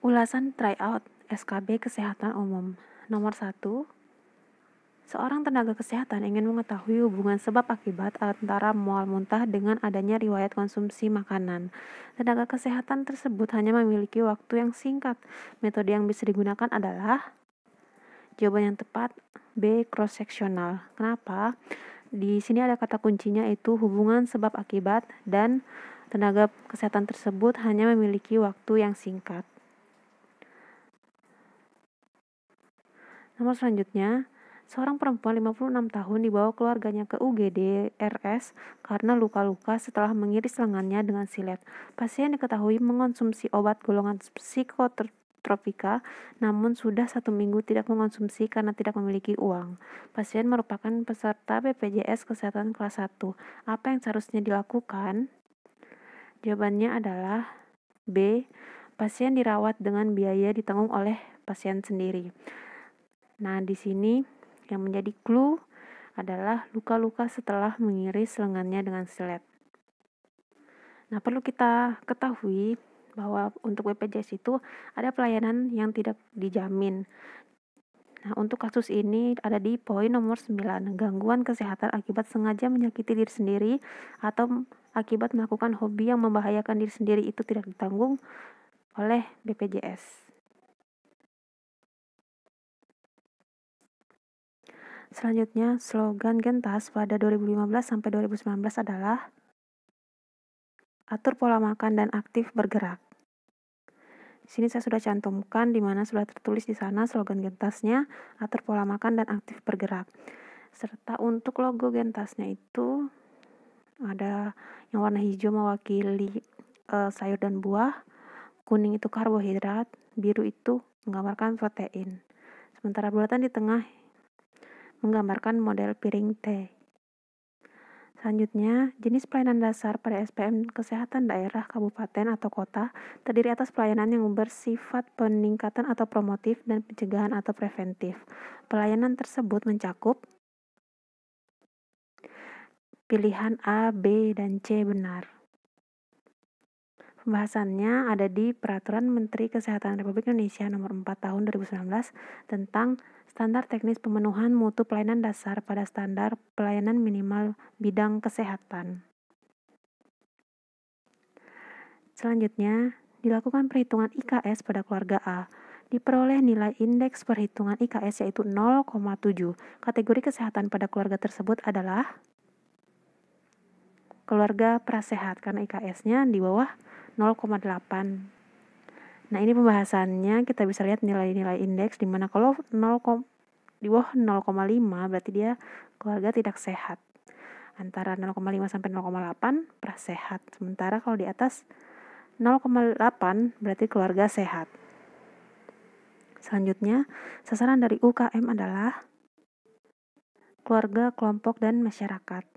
Ulasan tryout SKB Kesehatan Umum. Nomor 1. Seorang tenaga kesehatan ingin mengetahui hubungan sebab akibat antara mual muntah dengan adanya riwayat konsumsi makanan. Tenaga kesehatan tersebut hanya memiliki waktu yang singkat. Metode yang bisa digunakan adalah jawaban yang tepat B. Cross-sectional. Kenapa? Di sini ada kata kuncinya itu hubungan sebab akibat dan tenaga kesehatan tersebut hanya memiliki waktu yang singkat. Nomor selanjutnya, seorang perempuan 56 tahun dibawa keluarganya ke UGD RS karena luka-luka setelah mengiris lengannya dengan silet. Pasien diketahui mengonsumsi obat golongan psikotropika, namun sudah 1 minggu tidak mengonsumsi karena tidak memiliki uang. Pasien merupakan peserta BPJS Kesehatan kelas 1. Apa yang seharusnya dilakukan? Jawabannya adalah B. Pasien dirawat dengan biaya ditanggung oleh pasien sendiri. Nah, di sini yang menjadi clue adalah luka-luka setelah mengiris lengannya dengan silet. Nah, perlu kita ketahui bahwa untuk BPJS itu ada pelayanan yang tidak dijamin. Nah, untuk kasus ini ada di poin nomor 9, gangguan kesehatan akibat sengaja menyakiti diri sendiri atau akibat melakukan hobi yang membahayakan diri sendiri itu tidak ditanggung oleh BPJS. Selanjutnya, slogan Gentas pada 2015 sampai 2019 adalah atur pola makan dan aktif bergerak. Di sini saya sudah cantumkan di mana sudah tertulis di sana slogan Gentasnya, atur pola makan dan aktif bergerak. Serta untuk logo Gentasnya itu ada yang warna hijau mewakili sayur dan buah, kuning itu karbohidrat, biru itu menggambarkan protein. Sementara bulatan di tengah menggambarkan model piring teh. Selanjutnya, jenis pelayanan dasar pada SPM Kesehatan Daerah, Kabupaten, atau Kota terdiri atas pelayanan yang bersifat peningkatan atau promotif dan pencegahan atau preventif. Pelayanan tersebut mencakup pilihan A, B, dan C benar. Pembahasannya ada di Peraturan Menteri Kesehatan Republik Indonesia Nomor 4 Tahun 2019 tentang Standar Teknis Pemenuhan Mutu Pelayanan Dasar pada Standar Pelayanan Minimal Bidang Kesehatan. Selanjutnya, dilakukan perhitungan IKS pada keluarga A. Diperoleh nilai indeks perhitungan IKS yaitu 0,7. Kategori kesehatan pada keluarga tersebut adalah keluarga prasehat karena IKS-nya di bawah 0,8. Nah, ini pembahasannya kita bisa lihat nilai-nilai indeks di mana kalau di bawah 0,5 berarti dia keluarga tidak sehat. Antara 0,5 sampai 0,8 prasehat. Sementara kalau di atas 0,8 berarti keluarga sehat. Selanjutnya, sasaran dari UKM adalah keluarga, kelompok, dan masyarakat.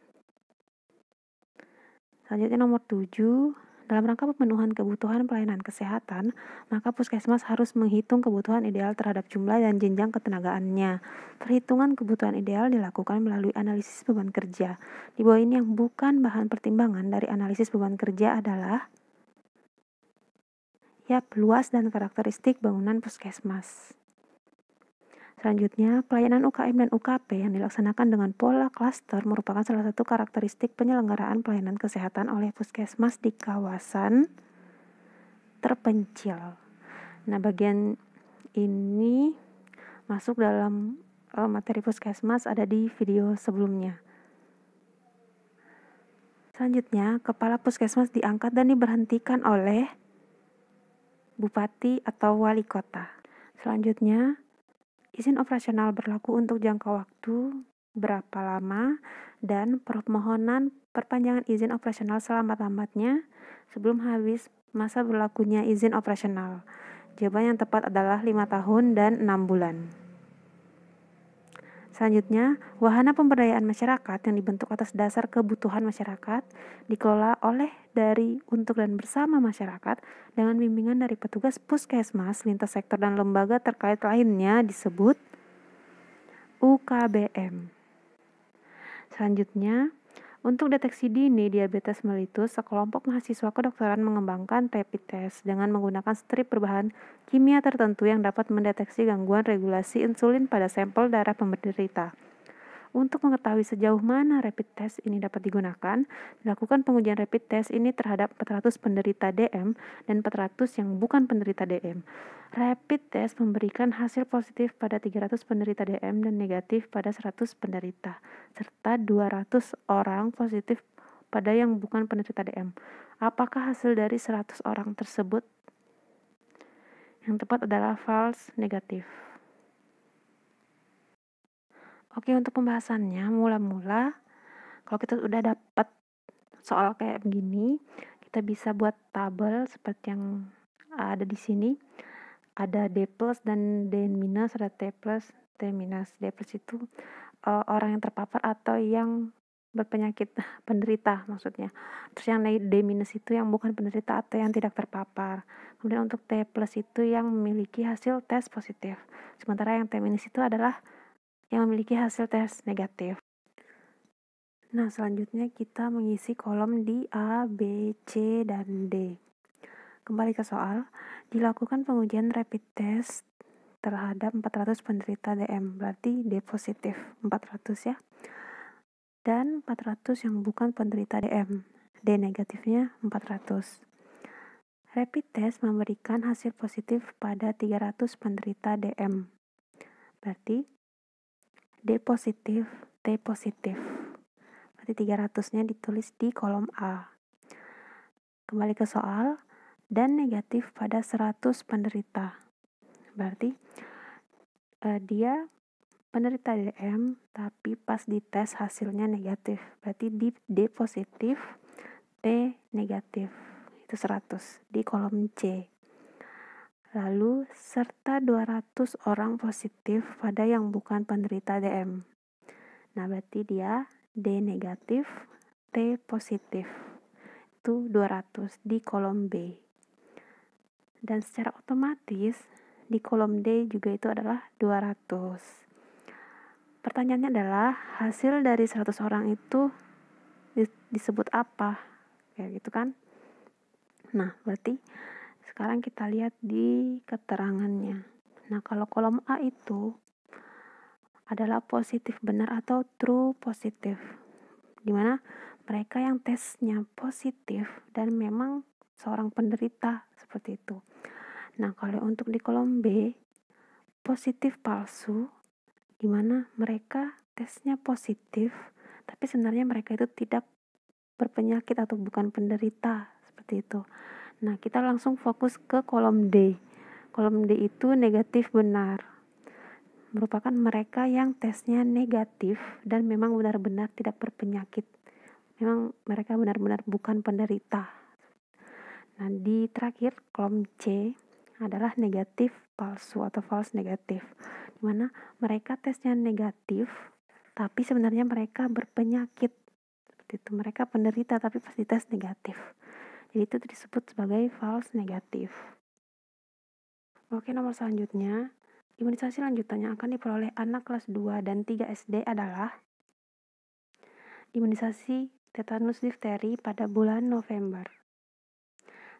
Selanjutnya nomor 7, dalam rangka pemenuhan kebutuhan pelayanan kesehatan, maka puskesmas harus menghitung kebutuhan ideal terhadap jumlah dan jenjang ketenagaannya. Perhitungan kebutuhan ideal dilakukan melalui analisis beban kerja. Di bawah ini yang bukan bahan pertimbangan dari analisis beban kerja adalah luas dan karakteristik bangunan puskesmas. Selanjutnya, pelayanan UKM dan UKP yang dilaksanakan dengan pola klaster merupakan salah satu karakteristik penyelenggaraan pelayanan kesehatan oleh puskesmas di kawasan terpencil. Nah, bagian ini masuk dalam materi puskesmas ada di video sebelumnya. Selanjutnya, kepala puskesmas diangkat dan diberhentikan oleh bupati atau wali kota. Selanjutnya, izin operasional berlaku untuk jangka waktu berapa lama dan permohonan perpanjangan izin operasional selambat-lambatnya sebelum habis masa berlakunya izin operasional. Jawaban yang tepat adalah 5 tahun dan 6 bulan. Selanjutnya, wahana pemberdayaan masyarakat yang dibentuk atas dasar kebutuhan masyarakat dikelola oleh, dari, untuk, dan bersama masyarakat dengan bimbingan dari petugas puskesmas, lintas sektor, dan lembaga terkait lainnya disebut UKBM. Selanjutnya, Untuk deteksi dini diabetes mellitus, sekelompok mahasiswa kedokteran mengembangkan rapid test dengan menggunakan strip berbahan kimia tertentu yang dapat mendeteksi gangguan regulasi insulin pada sampel darah penderita. Untuk mengetahui sejauh mana rapid test ini dapat digunakan, dilakukan pengujian rapid test ini terhadap 400 penderita DM dan 400 yang bukan penderita DM. Rapid test memberikan hasil positif pada 300 penderita DM dan negatif pada 100 penderita, serta 200 orang positif pada yang bukan penderita DM. Apakah hasil dari 100 orang tersebut? Yang tepat adalah false negatif. Oke, untuk pembahasannya, mula-mula kalau kita udah dapat soal kayak begini, kita bisa buat tabel seperti yang ada di sini. Ada D plus dan D minus, ada T plus, T minus. D plus itu orang yang terpapar atau yang berpenyakit, penderita maksudnya. Terus yang D minus itu yang bukan penderita atau yang tidak terpapar. Kemudian untuk T plus itu yang memiliki hasil tes positif. Sementara yang T minus itu adalah yang memiliki hasil tes negatif. Nah, selanjutnya kita mengisi kolom di A, B, C, dan D. Kembali ke soal, dilakukan pengujian rapid test terhadap 400 penderita DM, berarti D positif 400 ya. Dan 400 yang bukan penderita DM, D negatifnya 400. Rapid test memberikan hasil positif pada 300 penderita DM, berarti D positif, T positif. Berarti 300-nya ditulis di kolom A. Kembali ke soal, dan negatif pada 100 penderita. Berarti dia penderita DM, tapi pas dites hasilnya negatif. Berarti D positif, T negatif. Itu 100 di kolom C. Lalu, serta 200 orang positif pada yang bukan penderita DM. Nah, berarti dia D negatif, T positif. Itu 200 di kolom B. Dan secara otomatis di kolom D juga itu adalah 200. Pertanyaannya adalah hasil dari 100 orang itu disebut apa? Kayak gitu kan? Nah, berarti sekarang kita lihat di keterangannya. Nah, kalau kolom A itu adalah positif benar atau true positif, dimana mereka yang tesnya positif dan memang seorang penderita seperti itu. Nah, kalau untuk di kolom B, positif palsu, dimana mereka tesnya positif, tapi sebenarnya mereka itu tidak berpenyakit atau bukan penderita, seperti itu. Nah, kita langsung fokus ke kolom D. Kolom D itu negatif benar, merupakan mereka yang tesnya negatif dan memang benar-benar tidak berpenyakit. Memang mereka benar-benar bukan penderita. Nah, di terakhir kolom C adalah negatif palsu atau false negatif, dimana mereka tesnya negatif tapi sebenarnya mereka berpenyakit. Seperti itu, mereka penderita tapi pas dites negatif. Jadi itu disebut sebagai false negatif. Oke, nomor selanjutnya, imunisasi lanjutan yang akan diperoleh anak kelas 2 dan 3 SD adalah imunisasi tetanus difteri pada bulan November.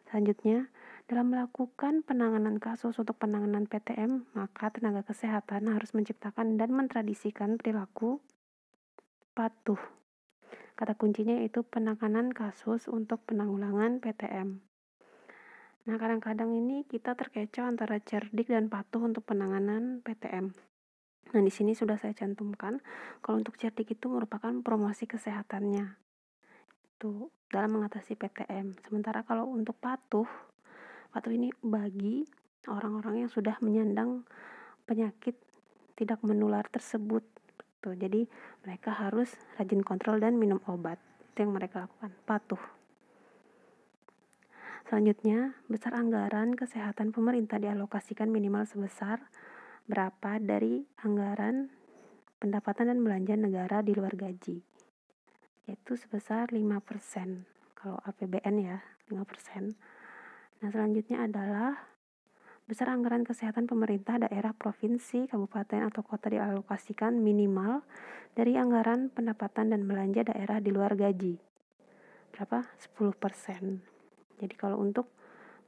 Selanjutnya, dalam melakukan penanganan kasus untuk penanganan PTM, maka tenaga kesehatan harus menciptakan dan mentradisikan perilaku patuh. Kata kuncinya yaitu penanganan kasus untuk penanggulangan PTM. Nah, kadang-kadang ini kita terkecoh antara cerdik dan patuh untuk penanganan PTM. Nah, di sini sudah saya cantumkan, kalau untuk cerdik itu merupakan promosi kesehatannya. Itu dalam mengatasi PTM. Sementara kalau untuk patuh ini bagi orang-orang yang sudah menyandang penyakit tidak menular tersebut. Tuh, jadi mereka harus rajin kontrol dan minum obat. Itu yang mereka lakukan, patuh. Selanjutnya, besar anggaran kesehatan pemerintah dialokasikan minimal sebesar berapa dari anggaran pendapatan dan belanja negara di luar gaji, yaitu sebesar 5%. Kalau APBN ya, 5%. Nah, selanjutnya adalah Besar anggaran kesehatan pemerintah daerah, provinsi, kabupaten, atau kota dialokasikan minimal dari anggaran pendapatan dan belanja daerah di luar gaji. Berapa? 10%. Jadi kalau untuk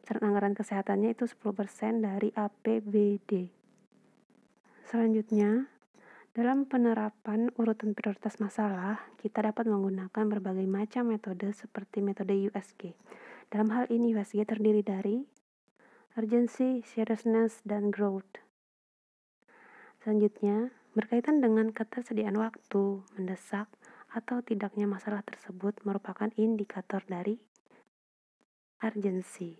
besaran anggaran kesehatannya itu 10% dari APBD. Selanjutnya, dalam penerapan urutan prioritas masalah, kita dapat menggunakan berbagai macam metode seperti metode USG. Dalam hal ini, USG terdiri dari urgency, seriousness, dan growth. Selanjutnya, berkaitan dengan ketersediaan waktu, mendesak, atau tidaknya masalah tersebut merupakan indikator dari urgency.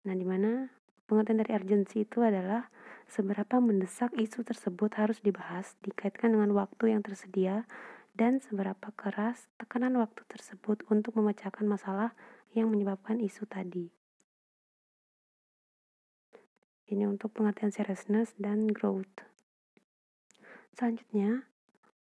Nah, dimana pengertian dari urgency itu adalah seberapa mendesak isu tersebut harus dibahas dikaitkan dengan waktu yang tersedia dan seberapa keras tekanan waktu tersebut untuk memecahkan masalah yang menyebabkan isu tadi. Ini untuk pengertian seriousness dan growth. Selanjutnya,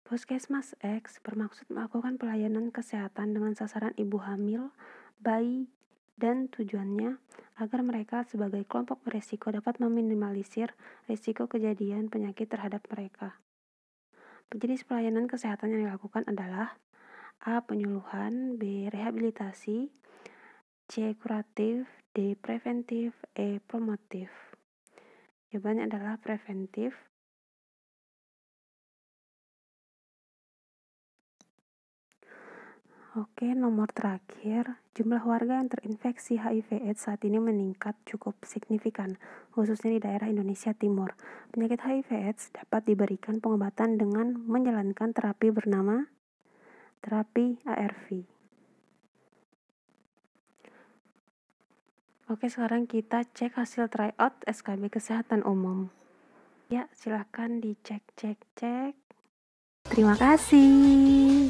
Puskesmas X bermaksud melakukan pelayanan kesehatan dengan sasaran ibu hamil, bayi, dan tujuannya agar mereka sebagai kelompok beresiko dapat meminimalisir risiko kejadian penyakit terhadap mereka. Jenis pelayanan kesehatan yang dilakukan adalah A. Penyuluhan, B. Rehabilitasi, C. Kuratif, D. Preventif, E. Promotif. Jawabannya adalah preventif. Oke, nomor terakhir, jumlah warga yang terinfeksi HIV/AIDS saat ini meningkat cukup signifikan, khususnya di daerah Indonesia Timur. Penyakit HIV/AIDS dapat diberikan pengobatan dengan menjalankan terapi bernama terapi ARV. Oke, sekarang kita cek hasil tryout SKB Kesehatan Umum. Ya, silahkan dicek. Terima kasih.